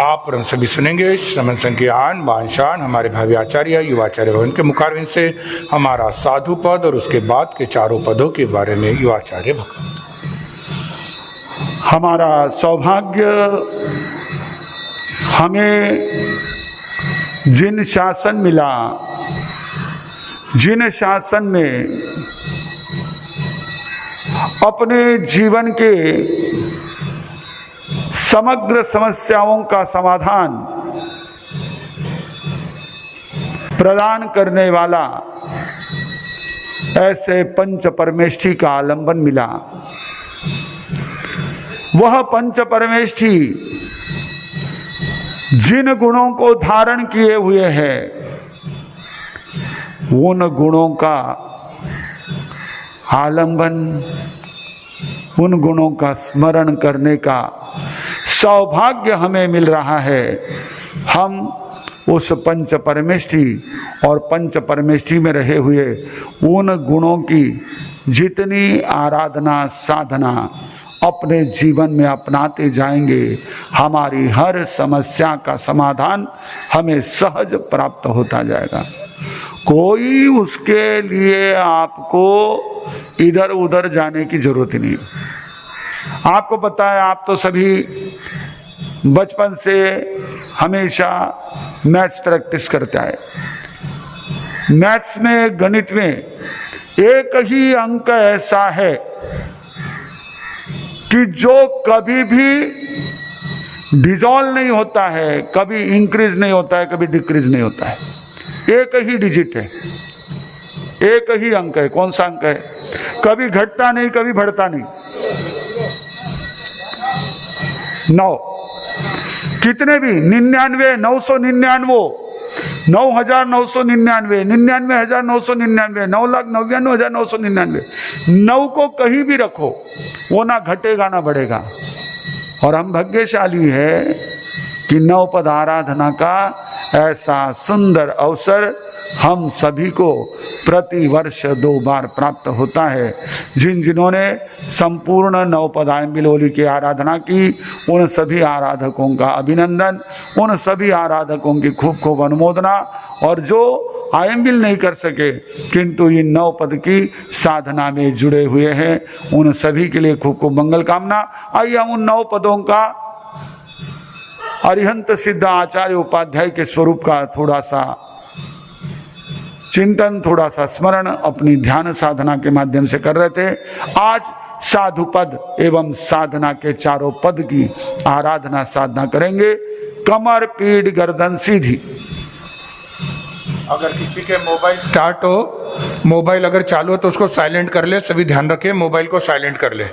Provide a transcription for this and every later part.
आप और हम सभी सुनेंगे श्रमण संघ के आन बान शान हमारे भावी आचार्य युवाचार्य भवन के मुखारविंद से हमारा साधु पद और उसके बाद के चारों पदों के बारे में युवाचार्य भगवत। हमारा सौभाग्य हमें जिन शासन मिला, जिन शासन में अपने जीवन के समग्र समस्याओं का समाधान प्रदान करने वाला ऐसे पंच परमेष्ठी का आलंबन मिला। वह पंच परमेष्ठी जिन गुणों को धारण किए हुए है, उन गुणों का आलंबन, उन गुणों का स्मरण करने का सौभाग्य हमें मिल रहा है। हम उस पंच परमेष्ठी और पंच परमेष्ठी में रहे हुए उन गुणों की जितनी आराधना साधना अपने जीवन में अपनाते जाएंगे, हमारी हर समस्या का समाधान हमें सहज प्राप्त होता जाएगा। कोई उसके लिए आपको इधर उधर जाने की जरूरत नहीं। आपको पता है, आप तो सभी बचपन से हमेशा मैथ्स प्रैक्टिस करते आए। मैथ्स में, गणित में एक ही अंक ऐसा है कि जो कभी भी डिसॉल्व नहीं होता है, कभी इंक्रीज नहीं होता है, कभी डिक्रीज नहीं होता है। एक ही डिजिट है, एक ही अंक है। कौन सा अंक है? कभी घटता नहीं, कभी बढ़ता नहीं। 9 कितने भी 99, 999, 9,999, 99,999, 9,99,999, 9 को कहीं भी रखो, वो ना घटेगा ना बढ़ेगा। और हम भाग्यशाली है कि 9 पद आराधना का ऐसा सुंदर अवसर हम सभी को प्रति वर्ष 2 बार प्राप्त होता है। जिन्होंने संपूर्ण 9 पद आयंबिल होली की आराधना की, उन सभी आराधकों का अभिनंदन, उन सभी आराधकों की खूब खूब अनुमोदना। और जो आयंबिल नहीं कर सके किंतु इन 9 पद की साधना में जुड़े हुए हैं, उन सभी के लिए खूब खूब मंगल कामना। आइए हम उन 9 पदों का अरिहंत सिद्ध आचार्य उपाध्याय के स्वरूप का थोड़ा सा चिंतन, थोड़ा सा स्मरण अपनी ध्यान साधना के माध्यम से कर रहे थे। आज साधु पद एवं साधना के चारों पद की आराधना साधना करेंगे। कमर, पीठ, गर्दन सीधी। अगर किसी के मोबाइल स्टार्ट हो, मोबाइल अगर चालू हो तो उसको साइलेंट कर ले। सभी ध्यान रखें, मोबाइल को साइलेंट कर ले।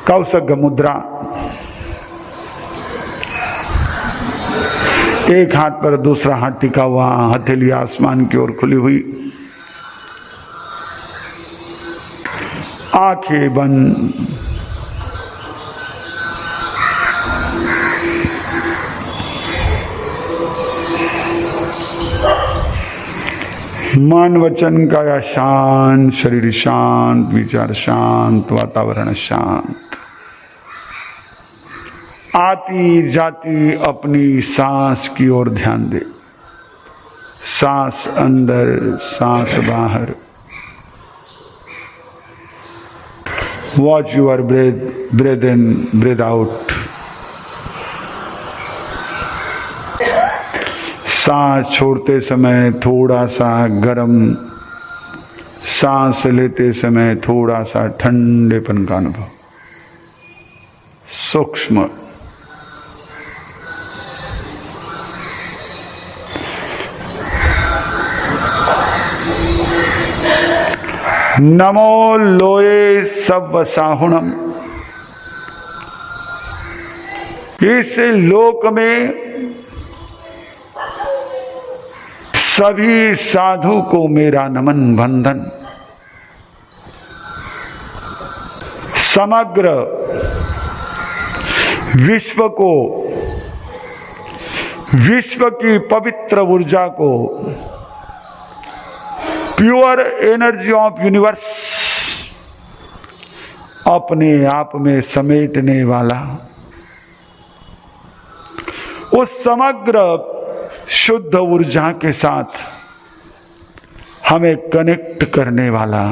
कौशग मुद्रा, एक हाथ पर दूसरा हाथ टिका हुआ, हथेली आसमान की ओर खुली हुई, आंखें बंद। मन वचन काया शांत, शरीर शांत, विचार शांत, वातावरण शांत। आती जाती अपनी सांस की ओर ध्यान दे। सांस अंदर, सांस बाहर। Watch your breath, breath in, breath out. सांस छोड़ते समय थोड़ा सा गर्म, सांस लेते समय थोड़ा सा ठंडेपन का अनुभव। सूक्ष्म। नमो लोये सब साहुणम। इस लोक में सभी साधु को मेरा नमन वंदन। समग्र विश्व को, विश्व की पवित्र ऊर्जा को, प्योर एनर्जी ऑफ यूनिवर्स अपने आप में समेटने वाला, उस समग्र शुद्ध ऊर्जा के साथ हमें कनेक्ट करने वाला,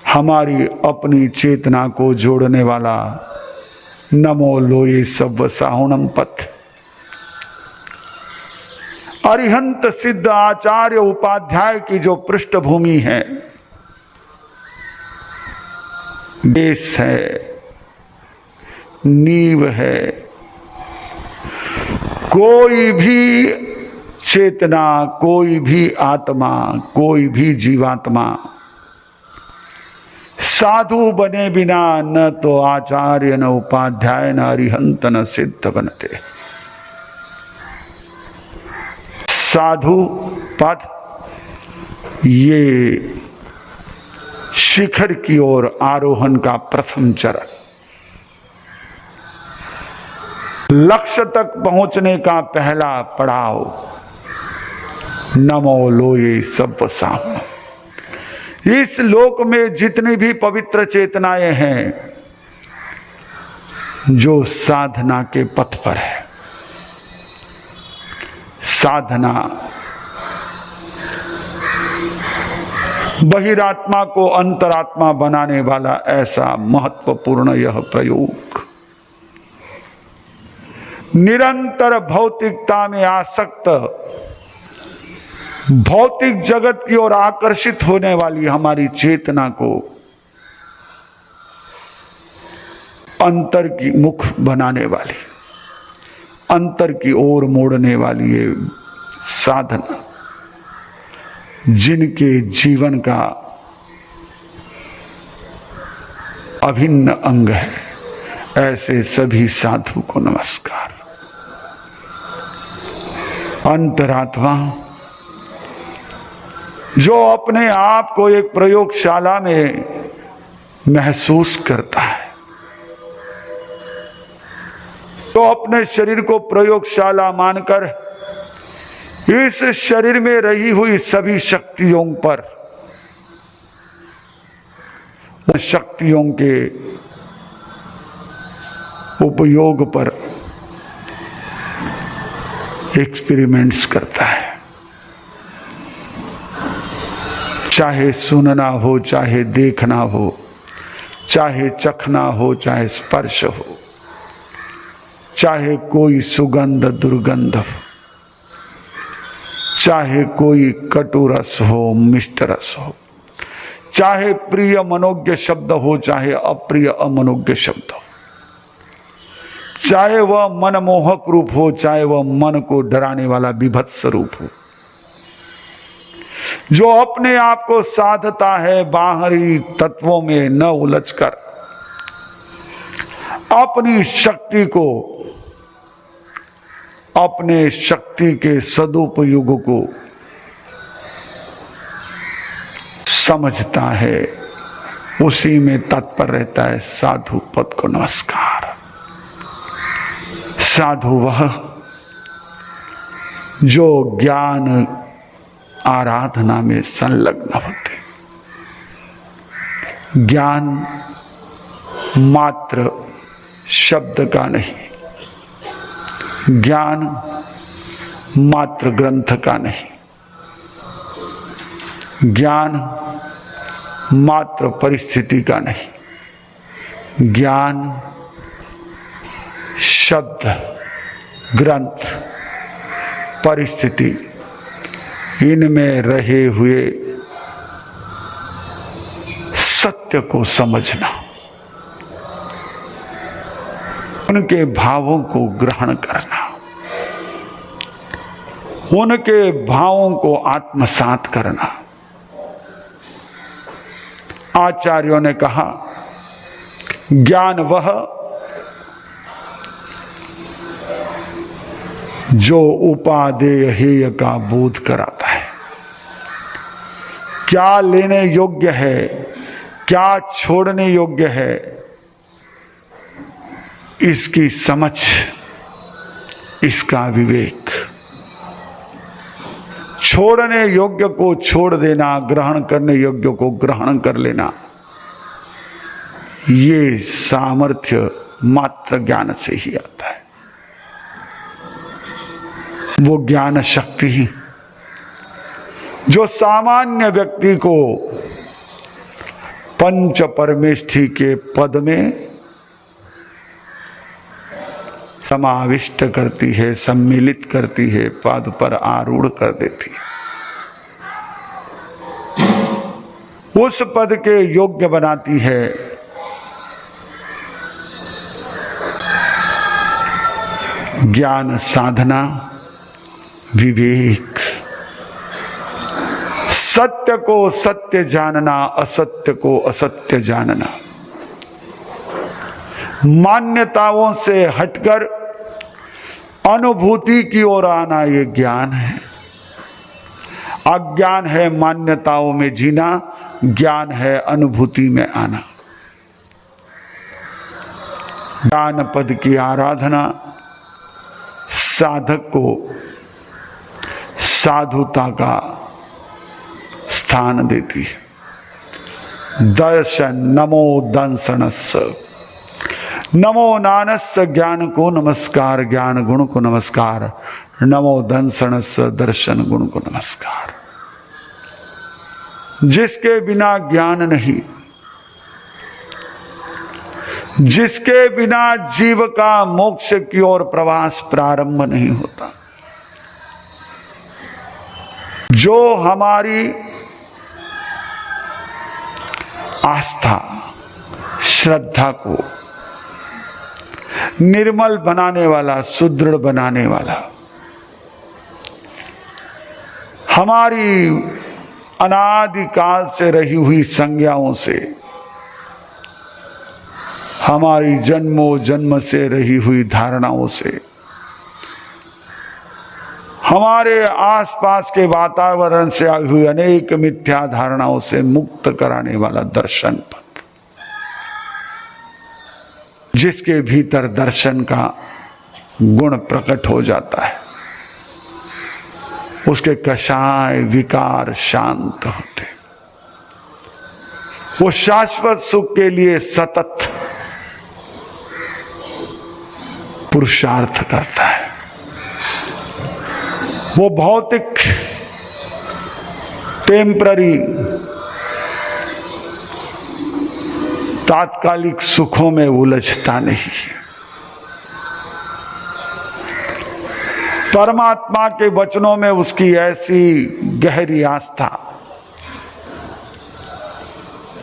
हमारी अपनी चेतना को जोड़ने वाला। नमो लोये सव्व साहुणम पथ। अरिहंत सिद्ध आचार्य उपाध्याय की जो पृष्ठभूमि है, बेस है, नींव है। कोई भी चेतना, कोई भी आत्मा, कोई भी जीवात्मा साधु बने बिना न तो आचार्य, न उपाध्याय, न अरिहंत, न सिद्ध बनते। साधु पद ये शिखर की ओर आरोहण का प्रथम चरण, लक्ष्य तक पहुंचने का पहला पड़ाव। नमो लोये सव्व साहुणम। इस लोक में जितनी भी पवित्र चेतनाएं हैं जो साधना के पथ पर है, साधना बहिरात्मा को अंतरात्मा बनाने वाला ऐसा महत्वपूर्ण यह प्रयोग। निरंतर भौतिकता में आसक्त, भौतिक जगत की ओर आकर्षित होने वाली हमारी चेतना को अंतर की मुख बनाने वाली, अंतर की ओर मोड़ने वाली ये साधना, जिनके जीवन का अभिन्न अंग है, ऐसे सभी साधु को नमस्कार। अंतरात्मा जो अपने आप को एक प्रयोगशाला में महसूस करता है, तो अपने शरीर को प्रयोगशाला मानकर इस शरीर में रही हुई सभी शक्तियों पर, उन शक्तियों के उपयोग पर एक्सपेरिमेंट्स करता है। चाहे सुनना हो, चाहे देखना हो, चाहे चखना हो, चाहे स्पर्श हो, चाहे कोई सुगंध दुर्गंध हो, चाहे कोई कटु रस हो, मिष्ट रस हो, चाहे प्रिय मनोज्ञ शब्द हो, चाहे अप्रिय अमनोज्ञ शब्द हो, चाहे वह मनमोहक रूप हो, चाहे वह मन को डराने वाला विभत्स रूप हो, जो अपने आप को साधता है बाहरी तत्वों में न उलझकर, अपनी शक्ति को, अपने शक्ति के सदुपयोग को समझता है, उसी में तत्पर रहता है। साधु पद को नमस्कार। साधु वह जो ज्ञान आराधना में संलग्न होते, ज्ञान मात्र शब्द का नहीं, ज्ञान मात्र ग्रंथ का नहीं, ज्ञान मात्र परिस्थिति का नहीं, ज्ञान शब्द, ग्रंथ, परिस्थिति, इनमें रहे हुए सत्य को समझना, उनके भावों को ग्रहण करना, उनके भावों को आत्मसात करना। आचार्यों ने कहा, ज्ञान वह जो उपादेय हेय का बोध कराता है, क्या लेने योग्य है, क्या छोड़ने योग्य है, इसकी समझ, इसका विवेक। छोड़ने योग्य को छोड़ देना, ग्रहण करने योग्य को ग्रहण कर लेना, ये सामर्थ्य मात्र ज्ञान से ही आता है। वो ज्ञान शक्ति ही जो सामान्य व्यक्ति को पंच परमेष्ठी के पद में समाविष्ट करती है, सम्मिलित करती है, पद पर आरूढ़ कर देती है, उस पद के योग्य बनाती है। ज्ञान साधना, विवेक, सत्य को सत्य जानना, असत्य को असत्य जानना, मान्यताओं से हटकर अनुभूति की ओर आना, ये ज्ञान है। अज्ञान है मान्यताओं में जीना, ज्ञान है अनुभूति में आना। ज्ञान पद की आराधना साधक को साधुता का स्थान देती है। दर्शन नमो दंसनस्स, नमो नानस्य ज्ञान को नमस्कार, ज्ञान गुण को नमस्कार, नमो दंसनस्य दर्शन गुण को नमस्कार। जिसके बिना ज्ञान नहीं, जिसके बिना जीव का मोक्ष की ओर प्रवास प्रारंभ नहीं होता, जो हमारी आस्था श्रद्धा को निर्मल बनाने वाला, सुदृढ़ बनाने वाला, हमारी अनादिकाल से रही हुई संज्ञाओं से, हमारी जन्मों जन्म से रही हुई धारणाओं से, हमारे आसपास के वातावरण से आई हुई अनेक मिथ्या धारणाओं से मुक्त कराने वाला दर्शन पथ, जिसके भीतर दर्शन का गुण प्रकट हो जाता है, उसके कषाय विकार शांत होते, वो शाश्वत सुख के लिए सतत पुरुषार्थ करता है। वो भौतिक टेम्पररी तात्कालिक सुखों में उलझता नहीं है। परमात्मा के वचनों में उसकी ऐसी गहरी आस्था,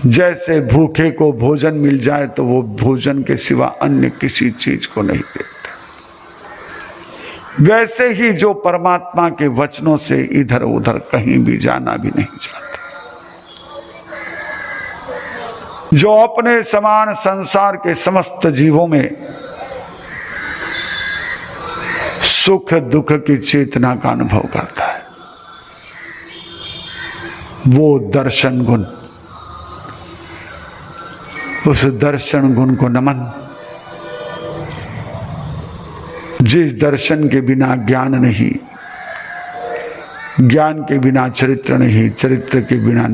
जैसे भूखे को भोजन मिल जाए तो वो भोजन के सिवा अन्य किसी चीज को नहीं देखते, वैसे ही जो परमात्मा के वचनों से इधर उधर कहीं भी जाना भी नहीं चाहते, जो अपने समान संसार के समस्त जीवों में सुख दुख की चेतना का अनुभव करता है, वो दर्शन गुण, उस दर्शन गुण को नमन। जिस दर्शन के बिना ज्ञान नहीं, ज्ञान के बिना चरित्र नहीं, चरित्र के बिना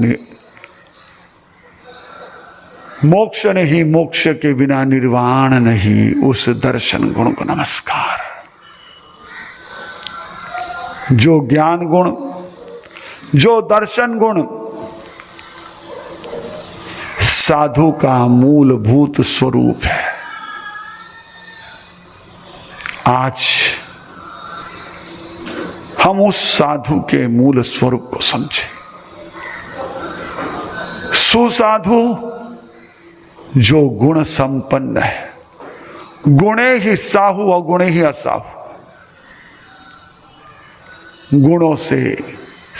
मोक्ष नहीं, मोक्ष के बिना निर्वाण नहीं, उस दर्शन गुण को नमस्कार। जो ज्ञान गुण, जो दर्शन गुण साधु का मूलभूत स्वरूप है, आज हम उस साधु के मूल स्वरूप को समझें। सुसाधु जो गुण संपन्न है, गुणे ही साहु और गुणे ही असाहु, गुणों से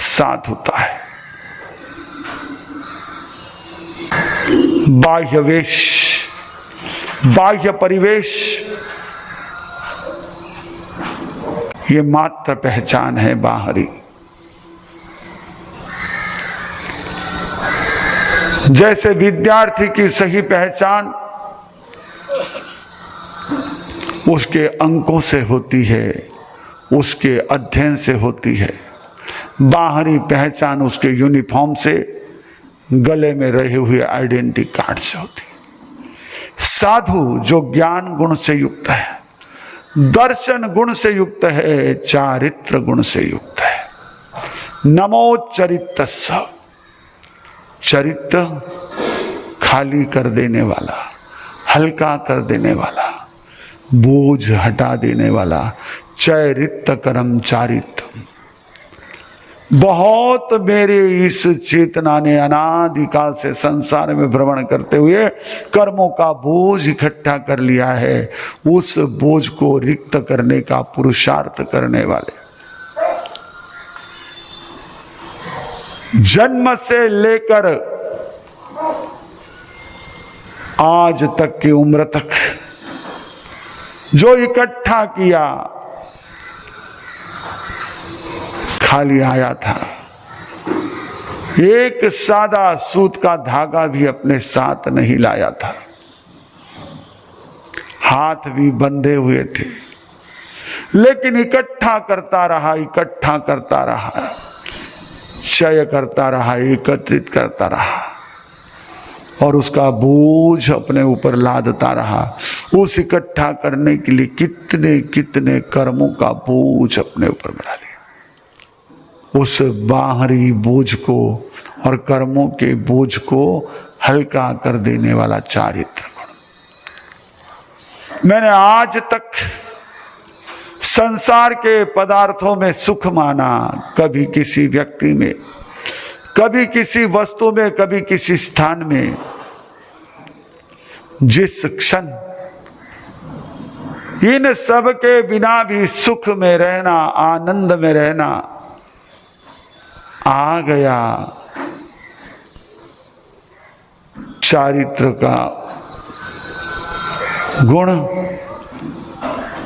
साधुता है। बाह्य वेश, बाह्य परिवेश, ये मात्र पहचान है बाहरी। जैसे विद्यार्थी की सही पहचान उसके अंकों से होती है, उसके अध्ययन से होती है, बाहरी पहचान उसके यूनिफॉर्म से, गले में रहे हुए आइडेंटिटी कार्ड से होती है। साधु जो ज्ञान गुण से युक्त है, दर्शन गुण से युक्त है, चारित्र गुण से युक्त है। नमो चरितस्य, चरित्र खाली कर देने वाला, हल्का कर देने वाला, बोझ हटा देने वाला। चैरित्र करम चारित्र। बहुत मेरे इस चेतना ने अनादिकाल से संसार में भ्रमण करते हुए कर्मों का बोझ इकट्ठा कर लिया है। उस बोझ को रिक्त करने का पुरुषार्थ करने वाले, जन्म से लेकर आज तक की उम्र तक जो इकट्ठा किया खाली आया था। एक सादा सूत का धागा भी अपने साथ नहीं लाया था, हाथ भी बंधे हुए थे, लेकिन इकट्ठा करता रहा, इकट्ठा करता रहा, क्षय करता रहा, एकत्रित करता रहा और उसका बोझ अपने ऊपर लादता रहा। उस इकट्ठा करने के लिए कितने कितने कर्मों का बोझ अपने ऊपर बना लिया। उस बाहरी बोझ को और कर्मों के बोझ को हल्का कर देने वाला चारित्र गुण। मैंने आज तक संसार के पदार्थों में सुख माना, कभी किसी व्यक्ति में, कभी किसी वस्तु में, कभी किसी स्थान में। जिस क्षण इन सब के बिना भी सुख में रहना, आनंद में रहना आ गया, चारित्र का गुण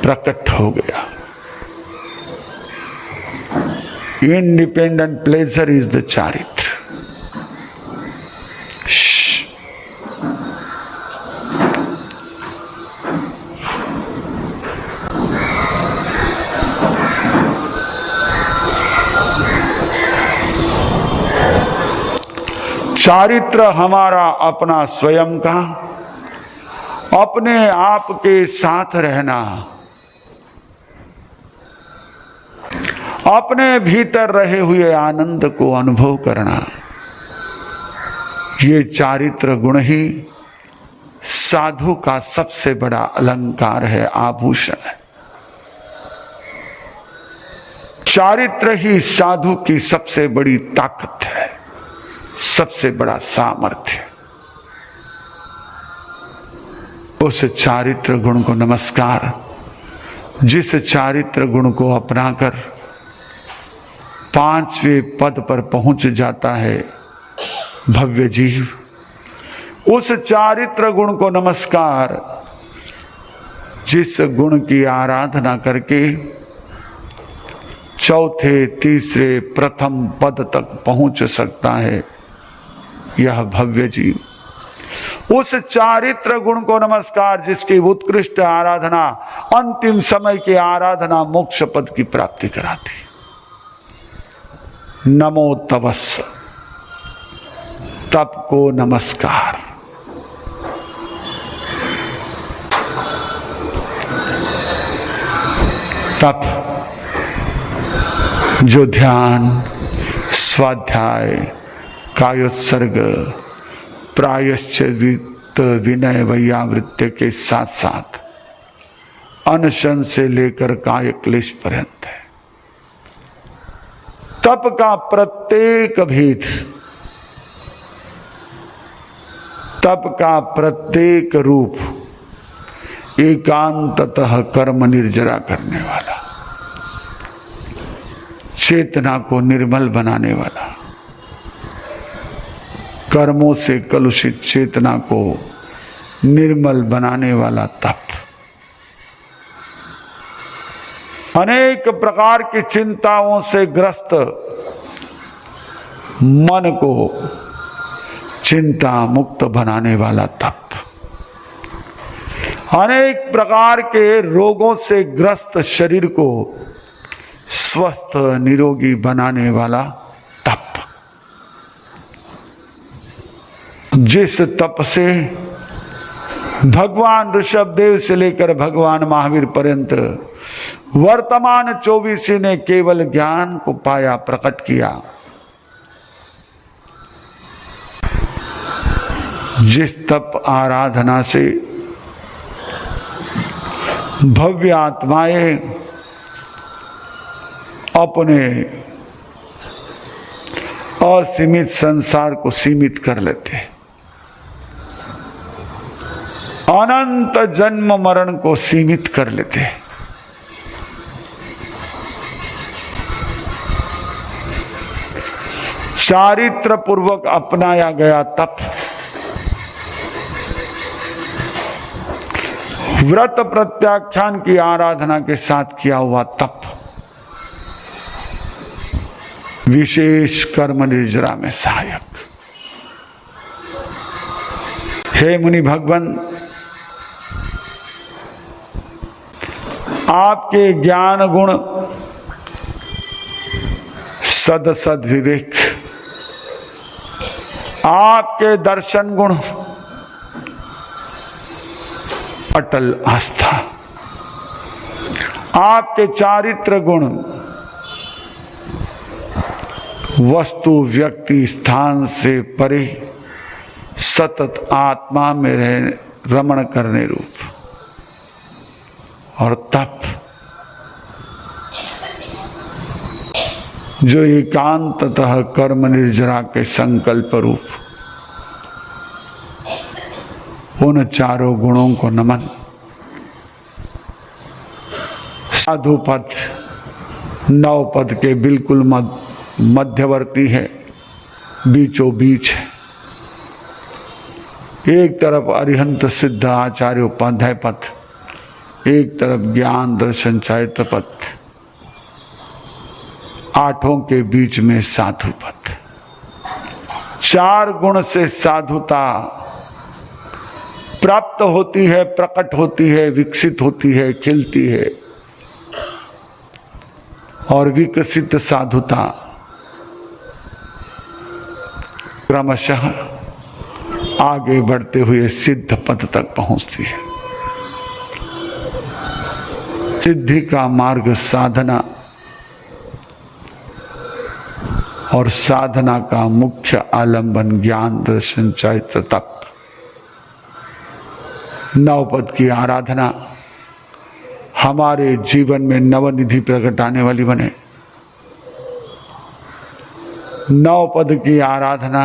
प्रकट हो गया। इंडिपेंडेंट प्लेजर इज द चारित्र। चारित्र हमारा अपना स्वयं का, अपने आप के साथ रहना, अपने भीतर रहे हुए आनंद को अनुभव करना, ये चारित्र गुण ही साधु का सबसे बड़ा अलंकार है, आभूषण है। चारित्र ही साधु की सबसे बड़ी ताकत है, सबसे बड़ा सामर्थ्य। उस चारित्र गुण को नमस्कार, जिस चारित्र गुण को अपनाकर पांचवें पद पर पहुंच जाता है भव्य जीव, उस चारित्र गुण को नमस्कार, जिस गुण की आराधना करके चौथे, तीसरे, प्रथम पद तक पहुंच सकता है यह भव्य जीव। उस चारित्र गुण को नमस्कार, जिसकी उत्कृष्ट आराधना अंतिम समय की आराधना मोक्ष पद की प्राप्ति कराती। नमो तपस्स, तप को नमस्कार। तप जो ध्यान, स्वाध्याय, कायोत्सर्ग, प्रायश्चित, विनय, वैयावृत्य के साथ साथ अनशन से लेकर काय क्लेश पर्यंत है। तप का प्रत्येक भेद, तप का प्रत्येक रूप एकांततः कर्म निर्जरा करने वाला, चेतना को निर्मल बनाने वाला, कर्मों से कलुषित चेतना को निर्मल बनाने वाला तप। अनेक प्रकार की चिंताओं से ग्रस्त मन को चिंता मुक्त बनाने वाला तप। अनेक प्रकार के रोगों से ग्रस्त शरीर को स्वस्थ निरोगी बनाने वाला तप। जिस तप से भगवान ऋषभदेव से लेकर भगवान महावीर पर्यंत वर्तमान 24 ने केवल ज्ञान को पाया, प्रकट किया। जिस तप आराधना से भव्य आत्माएं अपने असीमित संसार को सीमित कर लेते हैं, अनंत जन्म मरण को सीमित कर लेते हैं, चारित्र पूर्वक अपनाया गया तप, व्रत प्रत्याख्यान की आराधना के साथ किया हुआ तप, विशेष कर्म निर्जरा में सहायक। हे मुनि भगवान, आपके ज्ञान गुण, सद विवेक, आपके दर्शन गुण, अटल आस्था, आपके चारित्र गुण, वस्तु व्यक्ति स्थान से परे सतत आत्मा में रमण करने रूप और तप, जो एकांततः कर्म निर्जरा के संकल्प रूप, उन चारों गुणों को नमन। साधु पद 9 पद के बिल्कुल मध्यवर्ती है, बीचों बीच है। एक तरफ अरिहंत सिद्ध आचार्य उपाध्याय पद, एक तरफ ज्ञान दर्शन चारित्र पद, 8 के बीच में साधु पद। 4 गुण से साधुता प्राप्त होती है, प्रकट होती है, विकसित होती है, खिलती है, और विकसित साधुता क्रमशः आगे बढ़ते हुए सिद्ध पद तक पहुंचती है। सिद्धि का मार्ग साधना और साधना का मुख्य आलंबन ज्ञान दर्शन चारित्र तप। 9 पद की आराधना हमारे जीवन में नवनिधि प्रगटाने वाली बने। 9 पद की आराधना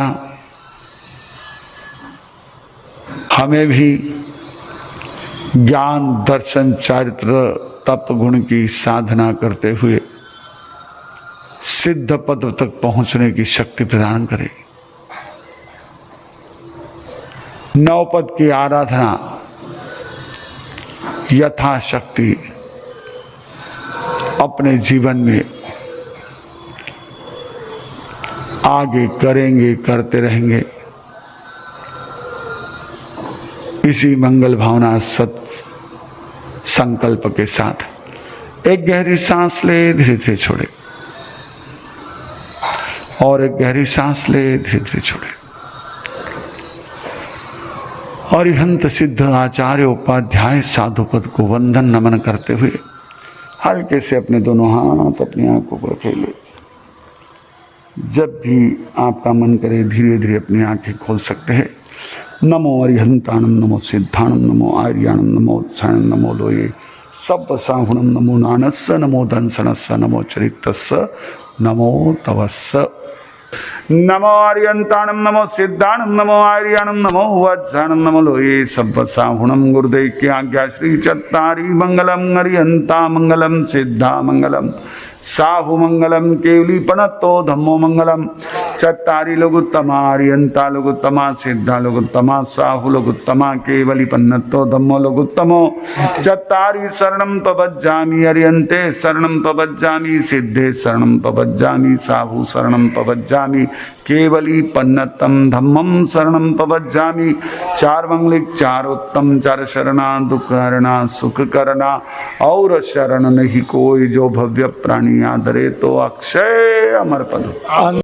हमें भी ज्ञान दर्शन चारित्र तप गुण की साधना करते हुए सिद्ध पद तक पहुंचने की शक्ति प्रदान करे। 9 पद की आराधना यथाशक्ति अपने जीवन में आगे करेंगे, करते रहेंगे। इसी मंगल भावना सत संकल्प के साथ एक गहरी सांस ले, धीरे धीरे छोड़े, और एक गहरी सांस ले, धीरे धीरे छोड़े। अरिहंत सिद्ध आचार्य उपाध्याय साधु पद को वंदन नमन करते हुए हल्के से अपने दोनों हाथ अपनी आंखों पर फैले। जब भी आपका मन करे धीरे धीरे अपनी आंखें खोल सकते हैं। नमो अरिहंताणम, नमो सिद्धाणम, नमो आर्याणम, नमो उत्साहणम, नमो लोये सब साहुणम, नमो नानस्स, नमो दंसनस्स, नमो चरितस्स, नमो तवस्स। नमो आर्यंताणम, नमो सिद्धाणम, नमो आर्याणम, नमो वत्साणम, नमो लोये सब साहुणम। गुरुदेव की आज्ञा श्री चत्तारी मंगलम, अरिहंता मंगलम, सिद्धा मंगलम, साहु मंगलम, केवली पणत्तो धम्मो मंगलम। चत्तारी लघुत्तमा, अरिहंता लघुत्तमा, सिद्धा लघुत्तमा, साहु लघुत्तमा, केवली पन्नत्तो धम्मो लघुत्तमो। चत्तारी शरणं पवज्जामि, अरिहन्ते शरणं पवज्जामि, सिद्धे शरणं पवज्जामि, साहु शरणं पवज्जामि, केवली पन्नतम धम्मम शरणं पवज्जामि। 4 मंगलिक 4 उत्तम, 4 शरणा, दुख हरणा, सुख करना, और शरण नहीं कोई, जो भव्य प्राणी आदरे तो अक्षय अमर पद।